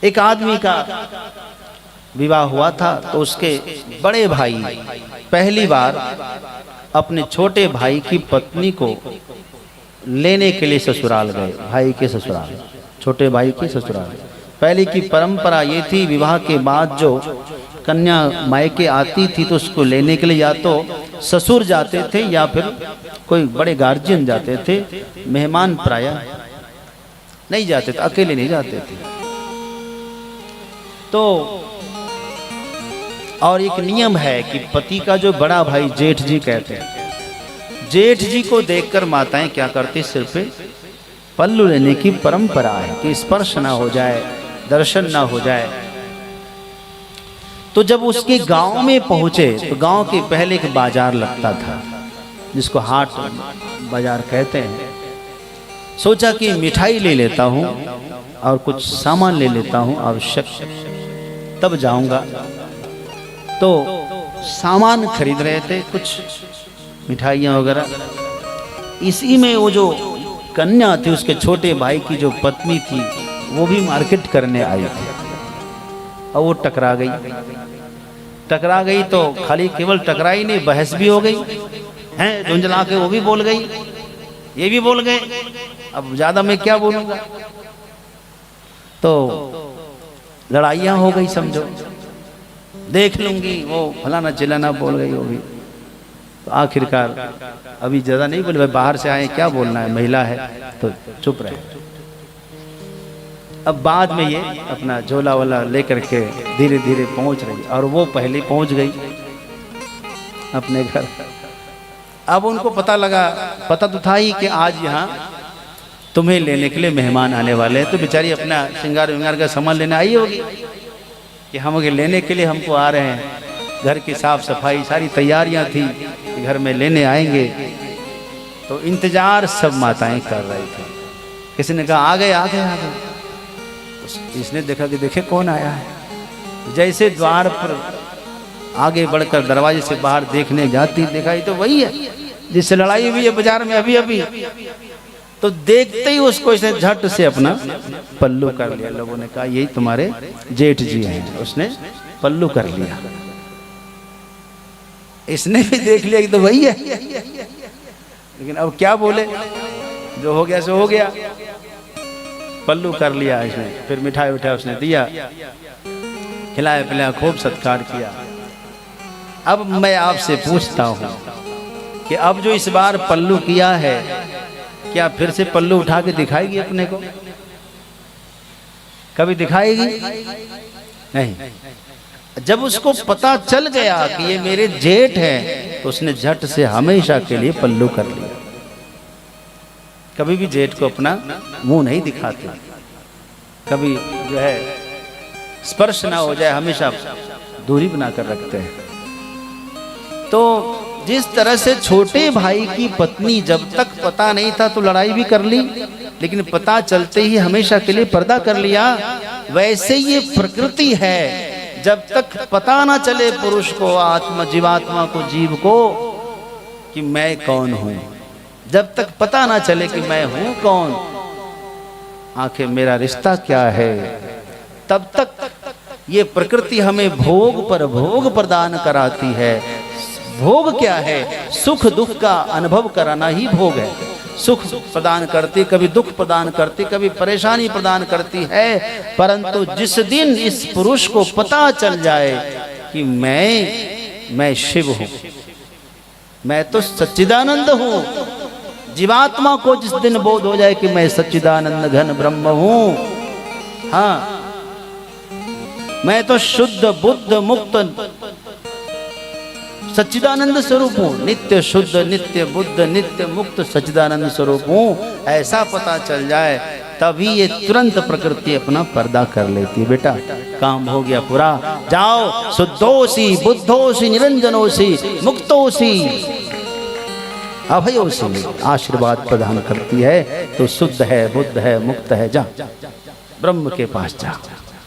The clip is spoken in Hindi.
एक आदमी का विवाह हुआ था तो उसके बड़े भाई पहली बार अपने छोटे भाई की पत्नी को लेने के लिए ससुराल गए। भाई के ससुराल, छोटे भाई के ससुराल। पहले की परंपरा ये थी, विवाह के बाद जो कन्या मायके आती थी तो उसको लेने के लिए या तो ससुर जाते थे या फिर कोई बड़े गार्जियन जाते थे। मेहमान प्रायः नहीं जाते थे, अकेले नहीं जाते थे। तो और एक नियम है कि पति का जो बड़ा भाई जेठ जी कहते हैं, जेठ जी को देखकर माताएं क्या करती, सिर पे पल्लू लेने की परंपरा है कि स्पर्श ना हो जाए, दर्शन ना हो जाए। तो जब उसके गांव में पहुंचे तो गांव के पहले एक बाजार लगता था जिसको हाट बाजार कहते हैं। सोचा कि मिठाई ले लेता हूं और कुछ सामान ले लेता हूं आवश्यक, तब जाऊंगा। तो सामान खरीद रहे थे, कुछ मिठाइयाँ वगैरह। इसी में वो जो कन्या थी, उसके छोटे भाई की जो पत्नी थी, वो भी मार्केट करने आई थी और वो टकरा गई। तो खाली केवल टकराई नहीं, बहस भी हो गई हैं, झुंझला के वो भी बोल गई, ये भी बोल गए। अब ज्यादा मैं क्या बोलूंगा, तो लड़ाइयाँ हो गई समझो। देख लूंगी, वो फलाना चिल्लाना बोल गई वो भी। तो आखिरकार अभी ज्यादा नहीं बोले, भाई बाहर से आए क्या बोलना है, महिला है तो चुप रहे। अब बाद में ये अपना झोला वाला लेकर के धीरे धीरे पहुंच रही और वो पहले पहुंच गई अपने घर। अब उनको पता लगा, पता तो था ही कि आज यहाँ तुम्हें लेने के लिए मेहमान आने वाले हैं। तो बेचारी अपना श्रृंगार विंगार का सामान लेने आई होगी कि हम लेने के लिए हमको आ रहे हैं। घर की साफ सफाई सारी तैयारियां थी कि घर में लेने आएंगे। तो इंतजार सब माताएं कर रही थी। किसी ने कहा आ गए आ गए आ गए। तो इसने देखा कि देखे कौन आया है। जैसे द्वार पर आगे बढ़कर दरवाजे से बाहर देखने जाती, देखा ये तो वही है जिससे लड़ाई हुई है बाजार में अभी अभी। तो देखते ही उसको इसने झट से अपना पल्लू कर लिया। लोगों ने कहा यही तुम्हारे जेठ जी हैं। उसने पल्लू कर लिया। इसने भी देख लिया कि तो वही है, लेकिन अब क्या बोले, जो हो गया सो हो गया। पल्लू कर लिया इसने। फिर मिठाई उठाई उसने दिया, खिलाया पिलाया, खूब सत्कार किया। अब मैं आपसे पूछता हूं कि अब जो इस बार पल्लू किया है, क्या फिर से पल्लू उठा के दिखाएगी अपने को? कभी दिखाएगी नहीं। जब उसको पता चल गया कि ये मेरे जेठ हैं, तो उसने झट से हमेशा के लिए पल्लू कर लिया। कभी भी जेठ को अपना मुंह नहीं दिखाते, कभी जो है स्पर्श ना हो जाए, हमेशा दूरी बनाकर रखते हैं। तो जिस तरह से छोटे भाई की पत्नी जब तक पता नहीं था तो लड़ाई भी कर ली, लेकिन पता चलते ही हमेशा के लिए पर्दा कर लिया, वैसे ये प्रकृति है। जब तक पता ना चले पुरुष को, आत्मा जीवात्मा को, जीव को कि मैं कौन हूं, जब तक पता ना चले कि मैं हूं कौन, आखिर मेरा रिश्ता क्या है, तब तक ये प्रकृति हमें भोग पर भोग प्रदान कराती है। भोग क्या है? सुख दुख का अनुभव कराना ही भोग है। सुख प्रदान करती, कभी दुख प्रदान करती, कभी परेशानी प्रदान करती है। परंतु जिस दिन इस पुरुष को पता चल जाए कि मैं शिव हूं, मैं तो सच्चिदानंद हूं, जीवात्मा को जिस दिन बोध हो जाए कि मैं सच्चिदानंद घन ब्रह्म हूं, हाँ मैं तो शुद्ध बुद्ध मुक्त सच्चिदानंद स्वरूप हूँ, नित्य शुद्ध नित्य बुद्ध नित्य मुक्त सच्चिदानंद स्वरूप हूँ, ऐसा पता चल जाए, तभी ये तुरंत प्रकृति अपना पर्दा कर लेती है। बेटा काम हो गया पूरा, जाओ शुद्धोसी बुद्धोसी निरंजनोसी मुक्तोसी अभयोसी आशीर्वाद प्रदान करती है। तो शुद्ध है, बुद्ध है, मुक्त है, जा ब्रह्म के पास जा।